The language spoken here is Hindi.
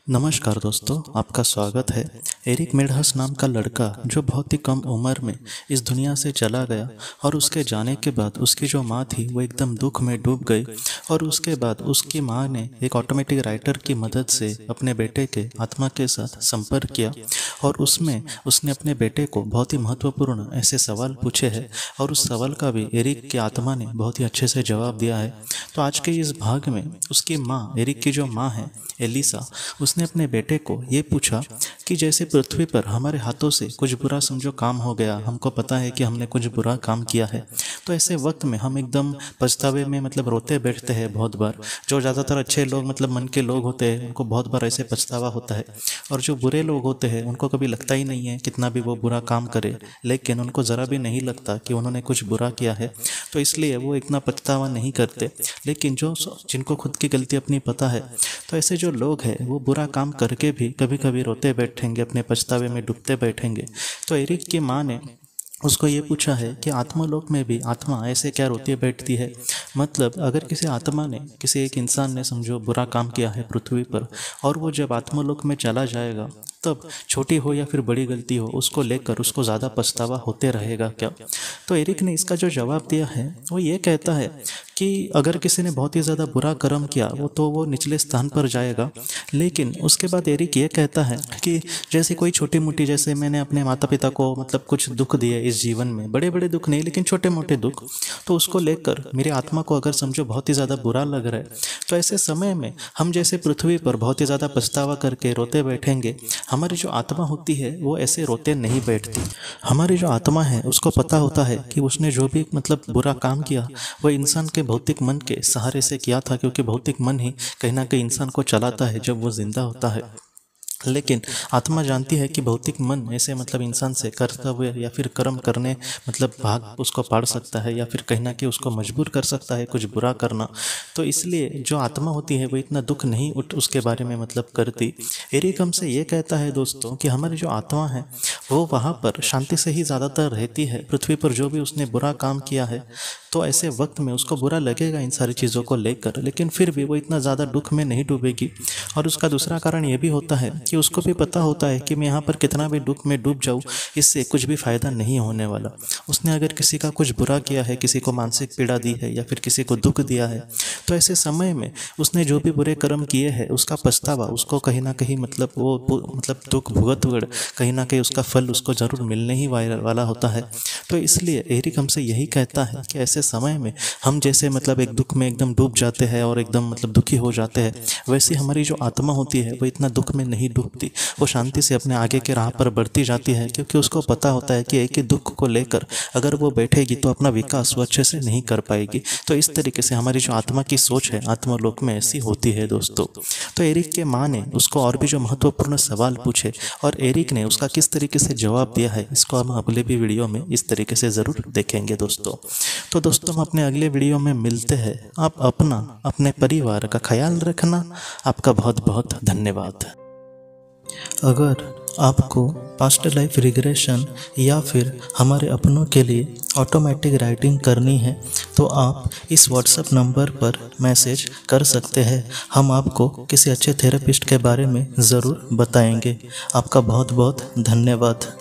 नमस्कार दोस्तों, आपका स्वागत है। एरिक मेडहस नाम का लड़का जो बहुत ही कम उम्र में इस दुनिया से चला गया और उसके जाने के बाद उसकी जो माँ थी वो एकदम दुख में डूब गई। और उसके बाद उसकी माँ ने एक ऑटोमेटिक राइटर की मदद से अपने बेटे के आत्मा के साथ संपर्क किया और उसमें उसने अपने बेटे को बहुत ही महत्वपूर्ण ऐसे सवाल पूछे हैं और उस सवाल का भी एरिक की आत्मा ने बहुत ही अच्छे से जवाब दिया है। तो आज के इस भाग में उसकी माँ, एरिक की जो माँ है एलिसा, उसने अपने बेटे को ये पूछा कि जैसे पृथ्वी पर हमारे हाथों से कुछ बुरा समझो काम हो गया, हमको पता है कि हमने कुछ बुरा काम किया है, तो ऐसे वक्त में हम एकदम पछतावे में रोते बैठते हैं बहुत बार। जो ज़्यादातर अच्छे लोग मन के लोग होते हैं उनको बहुत बार ऐसे पछतावा होता है, और जो बुरे लोग होते हैं उनको कभी लगता ही नहीं है कितना भी वो बुरा काम करे, लेकिन उनको ज़रा भी नहीं लगता कि उन्होंने कुछ बुरा किया है, तो इसलिए वो इतना पछतावा नहीं करते। लेकिन जिनको खुद की गलती अपनी पता है, तो ऐसे जो लोग हैं वो बुरा काम करके भी कभी कभी रोते बैठेंगे, अपने पछतावे में डूबते बैठेंगे। तो एरिक की माँ ने उसको ये पूछा है कि आत्मालोक में भी आत्मा ऐसे क्या रोती बैठती है। अगर किसी आत्मा ने, किसी एक इंसान ने समझो बुरा काम किया है पृथ्वी पर, और वो जब आत्मालोक में चला जाएगा तब छोटी हो या फिर बड़ी गलती हो, उसको लेकर उसको ज़्यादा पछतावा होते रहेगा क्या। तो एरिक ने इसका जो जवाब दिया है वो ये कहता है कि अगर किसी ने बहुत ही ज़्यादा बुरा कर्म किया वो निचले स्थान पर जाएगा। लेकिन उसके बाद एरिक ये कहता है कि जैसे कोई छोटी मोटी, जैसे मैंने अपने माता पिता को कुछ दुख दिए इस जीवन में, बड़े बड़े दुख नहीं लेकिन छोटे मोटे दुख, तो उसको लेकर मेरी आत्मा को अगर समझो बहुत ही ज़्यादा बुरा लग रहा है, तो ऐसे समय में हम जैसे पृथ्वी पर बहुत ही ज़्यादा पछतावा करके रोते बैठेंगे, हमारी जो आत्मा होती है वो ऐसे रोते नहीं बैठती। हमारी जो आत्मा है उसको पता होता है कि उसने जो भी बुरा काम किया वो इंसान के भौतिक मन के सहारे से किया था, क्योंकि भौतिक मन ही कहीं ना कहीं इंसान को चलाता है जब वो जिंदा होता है। लेकिन आत्मा जानती है कि भौतिक मन ऐसे इंसान से कर्तव्य या फिर कर्म करने भाग उसको पाड़ सकता है, या फिर कहीं ना कहीं उसको मजबूर कर सकता है कुछ बुरा करना। तो इसलिए जो आत्मा होती है वो इतना दुख नहीं उसके बारे में करती। एरिक हमसे ये कहता है दोस्तों कि हमारी जो आत्मा है वो वहाँ पर शांति से ही ज़्यादातर रहती है। पृथ्वी पर जो भी उसने बुरा काम किया है तो ऐसे वक्त में उसको बुरा लगेगा इन सारी चीज़ों को लेकर, लेकिन फिर भी वो इतना ज़्यादा दुख में नहीं डूबेगी। और उसका दूसरा कारण ये भी होता है कि उसको भी पता होता है कि मैं यहाँ पर कितना भी दुख में डूब जाऊँ, इससे कुछ भी फ़ायदा नहीं होने वाला। उसने अगर किसी का कुछ बुरा किया है, किसी को मानसिक पीड़ा दी है या फिर किसी को दुख दिया है, तो ऐसे समय में उसने जो भी बुरे कर्म किए हैं उसका पछतावा उसको कहीं ना कहीं दुख भुगत कहीं ना कहीं उसका फल उसको ज़रूर मिलने ही वाला होता है। तो इसलिए एरिक हमसे यही कहता है कि ऐसे समय में हम जैसे एक दुख में एकदम डूब जाते हैं और एकदम दुखी हो जाते हैं, वैसे हमारी जो आत्मा होती है वो इतना दुख में नहीं डूबती, वो शांति से अपने आगे के राह पर बढ़ती जाती है, क्योंकि उसको पता होता है कि एक ही दुख को लेकर अगर वो बैठेगी तो अपना विकास वो अच्छे से नहीं कर पाएगी। तो इस तरीके से हमारी जो आत्मा की सोच है आत्मलोक में ऐसी होती है दोस्तों। तो एरिक के माँ ने उसको और भी जो महत्वपूर्ण सवाल पूछे और एरिक ने उसका किस तरीके से जवाब दिया है, इसको हम अगले भी वीडियो में इस तरीके से ज़रूर देखेंगे दोस्तों। तो दोस्तों हम अपने अगले वीडियो में मिलते हैं। आप अपने परिवार का ख्याल रखना। आपका बहुत बहुत धन्यवाद। अगर आपको पास्ट लाइफ रिग्रेशन या फिर हमारे अपनों के लिए ऑटोमेटिक राइटिंग करनी है तो आप इस व्हाट्सएप नंबर पर मैसेज कर सकते हैं। हम आपको किसी अच्छे थेरेपिस्ट के बारे में ज़रूर बताएंगे। आपका बहुत बहुत धन्यवाद।